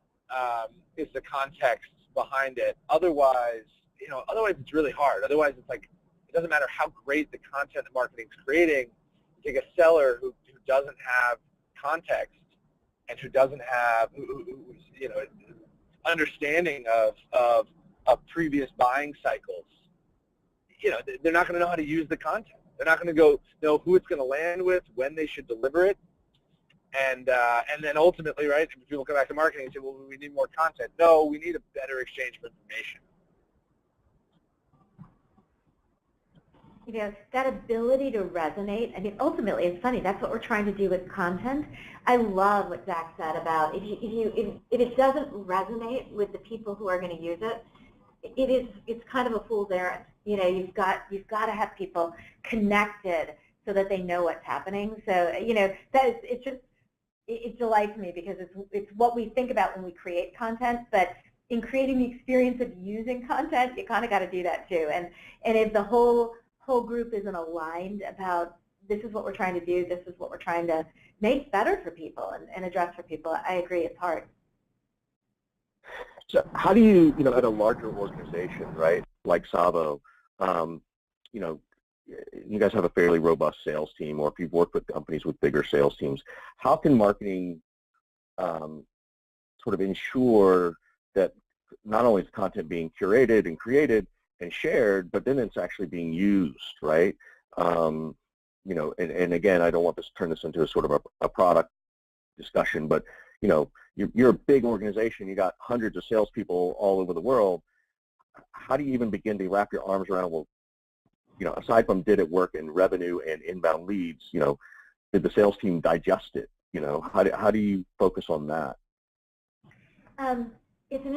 is the context behind it. Otherwise it's really hard. Otherwise it's like, it doesn't matter how great the content that marketing's creating. You take a seller who doesn't have context and who doesn't have understanding of previous buying cycles. They're not going to know how to use the content. They're not going to know who it's going to land with, when they should deliver it, and then ultimately, right? People come back to marketing and say, well, we need more content. No, we need a better exchange of information. That ability to resonate, I mean, ultimately, it's funny, that's what we're trying to do with content. I love what Zack said about if it doesn't resonate with the people who are going to use it, it's kind of a fool's errand. You've got to have people connected so that they know what's happening. So, it delights me because it's what we think about when we create content, but in creating the experience of using content, you kind of got to do that too. And if the whole group isn't aligned about this is what we're trying to do, this is what we're trying to make better for people and address for people, I agree, it's hard. So how do you, at a larger organization, right, like SAVO, you guys have a fairly robust sales team, or if you've worked with companies with bigger sales teams, how can marketing sort of ensure that not only is content being curated and created and shared, but then it's actually being used, right? And again, I don't want to turn this into a sort of a product discussion, but you're a big organization. You got hundreds of salespeople all over the world. How do you even begin to wrap your arms around? Well, aside from did it work in revenue and inbound leads, did the sales team digest it? How do you focus on that? It's an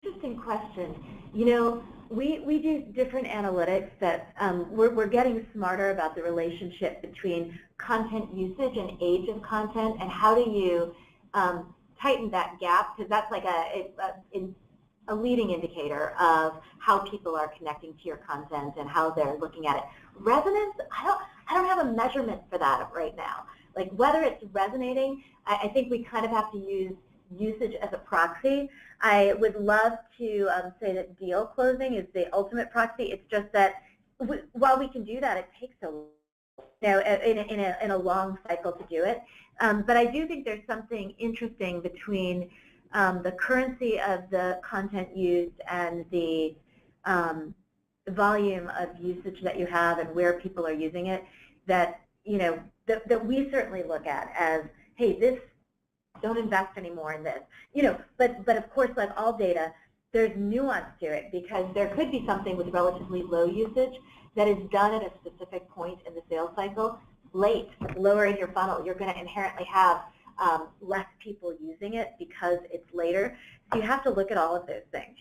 interesting question. We do different analytics that we're getting smarter about the relationship between content usage and age of content, and how do you tighten that gap, because that's like a leading indicator of how people are connecting to your content and how they're looking at it. Resonance, I don't have a measurement for that right now. Like whether it's resonating, I think we kind of have to use usage as a proxy. I would love to say that deal closing is the ultimate proxy. It's just that while we can do that, it takes in a long cycle to do it. But I do think there's something interesting between the currency of the content used and the volume of usage that you have and where people are using it, that that we certainly look at as, hey, this, don't invest anymore in this. But of course, like all data, there's nuance to it, because there could be something with relatively low usage that is done at a specific point in the sales cycle, late, lower in your funnel. You're going to inherently have less people using it because it's later. So you have to look at all of those things.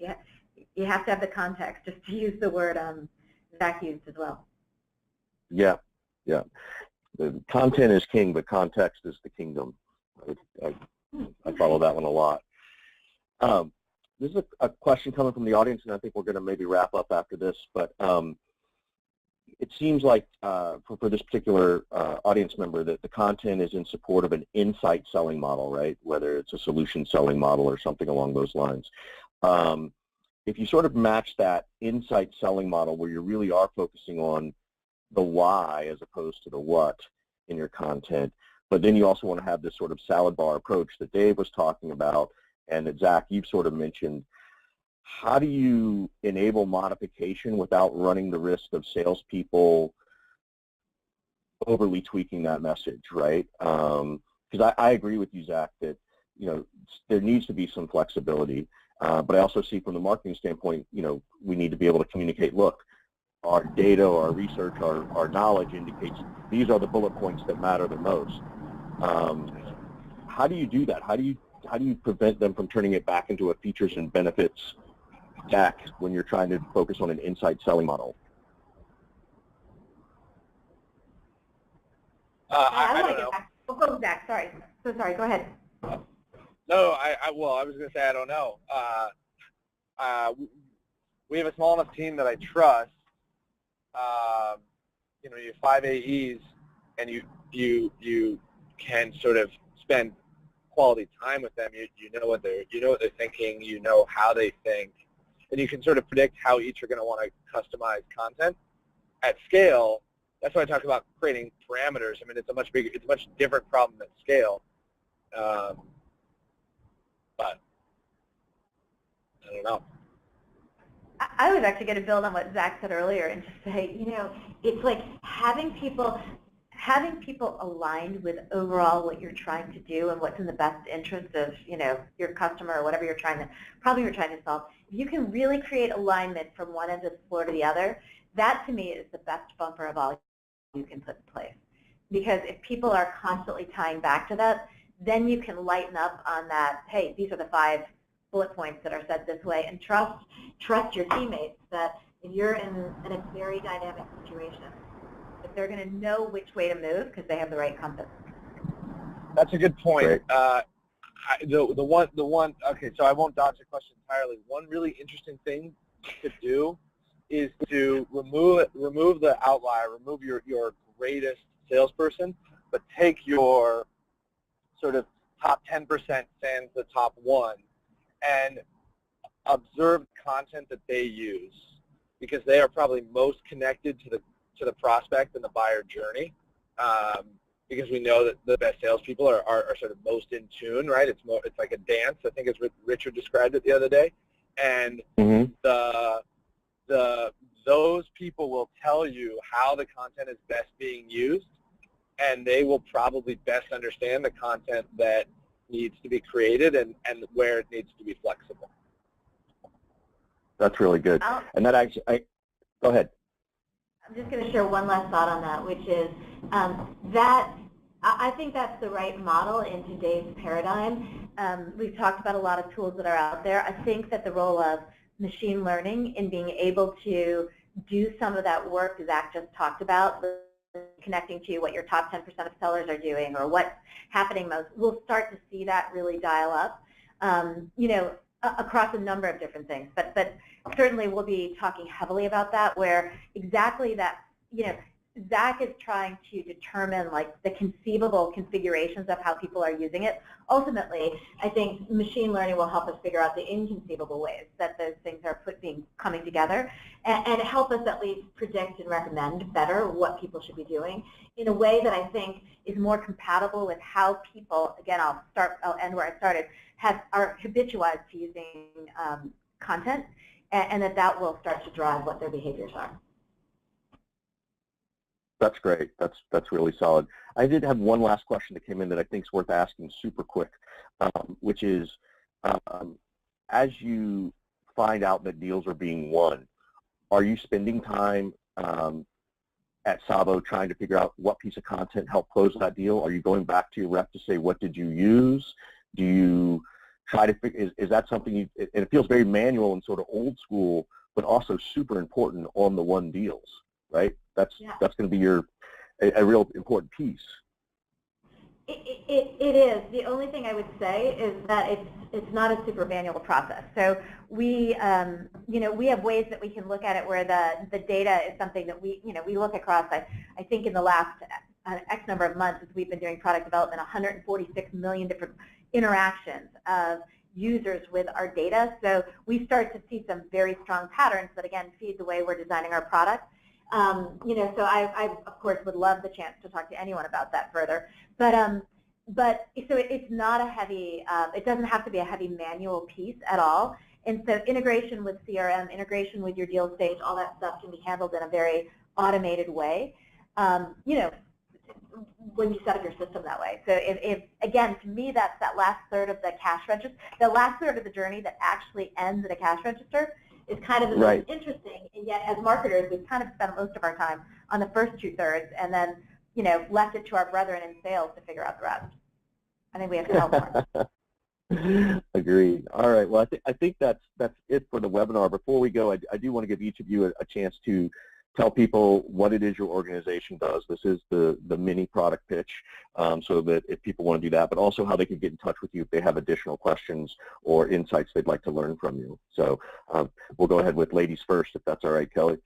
You have to have the context, just to use the word Zack used as well. Yeah. The content is king, but context is the kingdom. I follow that one a lot. This is a question coming from the audience, and I think we're going to maybe wrap up after this, but it seems like for this particular audience member that the content is in support of an insight selling model, right? Whether it's a solution selling model or something along those lines. If you sort of match that insight selling model where you really are focusing on the why as opposed to the what in your content, but then you also want to have this sort of salad bar approach that Dave was talking about and that Zack, you've sort of mentioned. How do you enable modification without running the risk of salespeople overly tweaking that message, right? Because I agree with you, Zack, that there needs to be some flexibility. But I also see from the marketing standpoint, we need to be able to communicate, look, our data, our research, our knowledge indicates these are the bullet points that matter the most. How do you do that? How do you prevent them from turning it back into a features and benefits deck when you're trying to focus on an inside selling model? I want to get back. Oh, go, Zach. Sorry. So sorry. Go ahead. No, well, I was going to say I don't know. We have a small enough team that I trust. You have 5 AEs, and you can sort of spend quality time with them. You know what they're thinking. You know how they think, and you can sort of predict how each are going to want to customize content at scale. That's why I talk about creating parameters. I mean, it's a much different problem at scale. But I don't know. I was actually going to build on what Zach said earlier and just say, it's like having people aligned with overall what you're trying to do and what's in the best interest of, your customer or whatever you're trying to solve. If you can really create alignment from one end of the floor to the other, that to me is the best bumper of all you can put in place. Because if people are constantly tying back to that, then you can lighten up on that, hey, these are the 5 bullet points that are said this way, and trust your teammates that if you're in a very dynamic situation, that they're going to know which way to move because they have the right compass. That's a good point. The one. Okay, so I won't dodge the question entirely. One really interesting thing to do is to remove the outlier, remove your greatest salesperson, but take your sort of top 10% sans the top 1, and observe the content that they use, because they are probably most connected to the prospect and the buyer journey. Because we know that the best salespeople are sort of most in tune, right? It's like a dance. I think as Richard described it the other day, and those people will tell you how the content is best being used, and they will probably best understand the content that needs to be created and where it needs to be flexible. That's really good. And that actually, go ahead. I'm just going to share one last thought on that, which is that I think that's the right model in today's paradigm. We've talked about a lot of tools that are out there. I think that the role of machine learning in being able to do some of that work Zach just talked about, connecting to what your top 10% of sellers are doing or what's happening most, we'll start to see that really dial up, across a number of different things. But certainly we'll be talking heavily about that, where exactly that, Zack is trying to determine like the conceivable configurations of how people are using it. Ultimately, I think machine learning will help us figure out the inconceivable ways that those things are coming together, and help us at least predict and recommend better what people should be doing in a way that I think is more compatible with how people, again, I'll end where I started, are habitualized to using content, and that will start to drive what their behaviors are. That's great. That's really solid. I did have one last question that came in that I think is worth asking super quick, which is, as you find out that deals are being won, are you spending time at SAVO trying to figure out what piece of content helped close that deal? Are you going back to your rep to say, what did you use? Do you try to figure, is that something and it feels very manual and sort of old school, but also super important on the won deals, right? That's going to be a real important piece. It is. The only thing I would say is that it's not a super manual process. So we we have ways that we can look at it where the data is something that we look across. I think in the last X number of months as we've been doing product development, 146 million different interactions of users with our data. So we start to see some very strong patterns that again feed the way we're designing our product. So I of course would love the chance to talk to anyone about that further. But so it's not a heavy, it doesn't have to be a heavy manual piece at all. And so integration with CRM, integration with your deal stage, all that stuff can be handled in a very automated way. when you set up your system that way. So if again, to me, that's that last third of the cash register, the last third of the journey that actually ends at a cash register is kind of the most interesting. And yet, as marketers, we've kind of spent most of our time on the first 2/3, and then left it to our brethren in sales to figure out the rest. I think we have to help more. Agreed. All right. Well, I think that's it for the webinar. Before we go, I do want to give each of you a chance to tell people what it is your organization does. This is the mini product pitch, so that if people want to do that, but also how they can get in touch with you if they have additional questions or insights they'd like to learn from you. So we'll go ahead with ladies first, if that's all right, Kelly.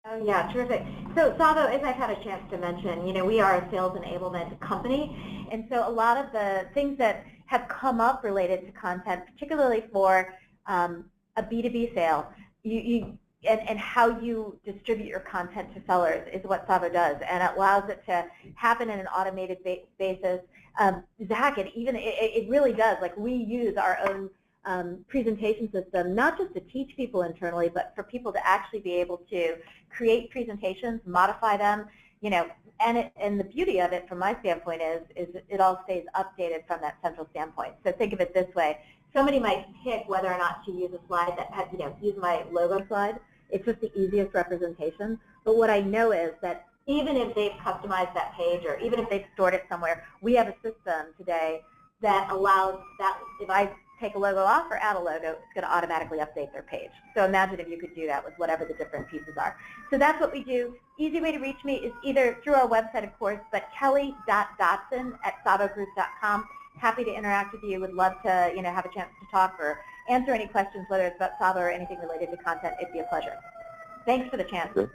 Oh yeah, terrific. So SAVO, as I've had a chance to mention, we are a sales enablement company, and so a lot of the things that have come up related to content, particularly for a B2B sale, and how you distribute your content to sellers is what SAVO does, and it allows it to happen in an automated basis. Zack, it really does. Like, we use our own presentation system, not just to teach people internally, but for people to actually be able to create presentations, modify them, and the beauty of it from my standpoint is it all stays updated from that central standpoint. So think of it this way. Somebody might pick whether or not to use a slide that has, use my logo slide. It's just the easiest representation. But what I know is that even if they've customized that page, or even if they've stored it somewhere, we have a system today that allows that if I take a logo off or add a logo, it's going to automatically update their page. So imagine if you could do that with whatever the different pieces are. So that's what we do. Easy way to reach me is either through our website, of course, but kelly.dotson@savogroup.com. Happy to interact with you. Would love to, have a chance to talk or answer any questions, whether it's about SAVO or anything related to content. It'd be a pleasure. Thanks for the chance. Okay.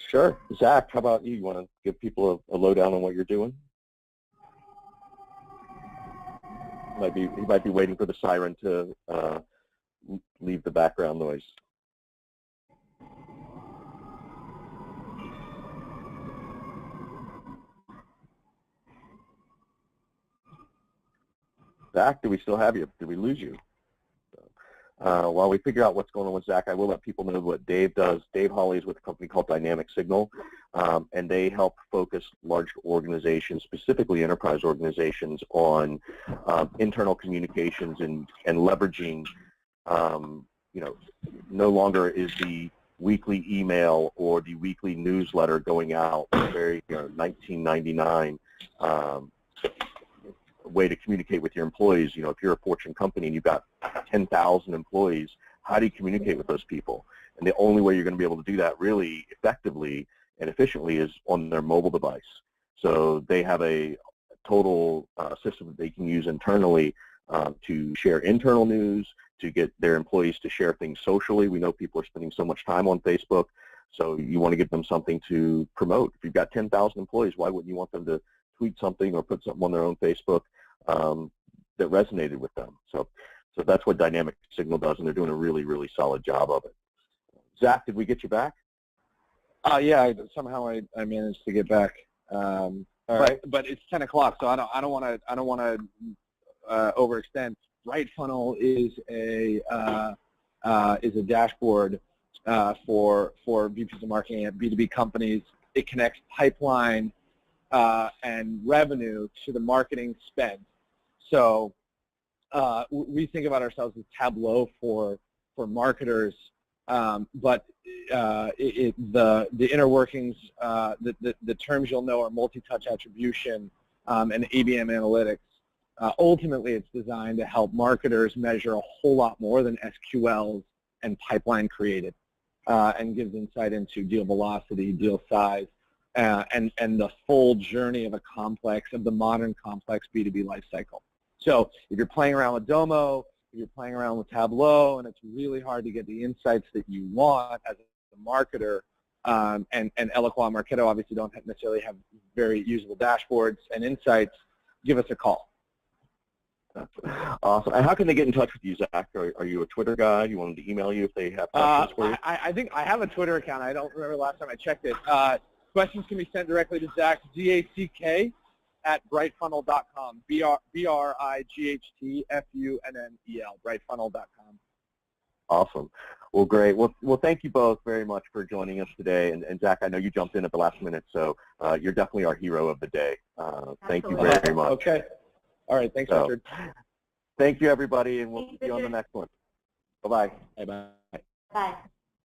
Sure. Zack, how about you? You want to give people a lowdown on what you're doing? He might be waiting for the siren to leave the background noise. Zack, do we still have you? Did we lose you? While we figure out what's going on with Zack, I will let people know what Dave does. Dave Hawley is with a company called Dynamic Signal, and they help focus large organizations, specifically enterprise organizations, on internal communications and leveraging, no longer is the weekly email or the weekly newsletter going out, very 1999 way to communicate with your employees. If you're a Fortune company and you've got 10,000 employees, how do you communicate with those people? And the only way you're going to be able to do that really effectively and efficiently is on their mobile device. So they have a total system that they can use internally to share internal news, to get their employees to share things socially. We know people are spending so much time on Facebook, so you want to give them something to promote. If you've got 10,000 employees, why wouldn't you want them to tweet something or put something on their own Facebook that resonated with them? So that's what Dynamic Signal does, and they're doing a really, really solid job of it. Zack, did we get you back? Yeah, somehow I managed to get back. But it's 10 o'clock, so I don't want to overextend. BrightFunnel is a dashboard for VPs of marketing at B2B companies. It connects pipeline and revenue to the marketing spend. So we think about ourselves as Tableau for marketers, but the inner workings, the terms you'll know are multi-touch attribution and ABM analytics. Ultimately, it's designed to help marketers measure a whole lot more than SQLs and pipeline created, and gives insight into deal velocity, deal size, and the full journey of the modern complex B2B lifecycle. So if you're playing around with Domo, if you're playing around with Tableau, and it's really hard to get the insights that you want as a marketer, and Eloqua and Marketo obviously don't necessarily have very usable dashboards and insights, give us a call. Awesome. And how can they get in touch with you, Zack? Are you a Twitter guy? You want them to email you if they have questions for you? I think I have a Twitter account. I don't remember last time I checked it. Questions can be sent directly to Zack, Z-A-C-K, at brightfunnel.com, BRIGHTFUNNEL, brightfunnel.com. Awesome. Well, great. Well, thank you both very much for joining us today. And Zack, I know you jumped in at the last minute, so you're definitely our hero of the day. Thank you very much. Okay. All right. Thanks, Richard. Thank you, everybody, and we'll see you on the next one. Bye-bye. Bye-bye. Bye.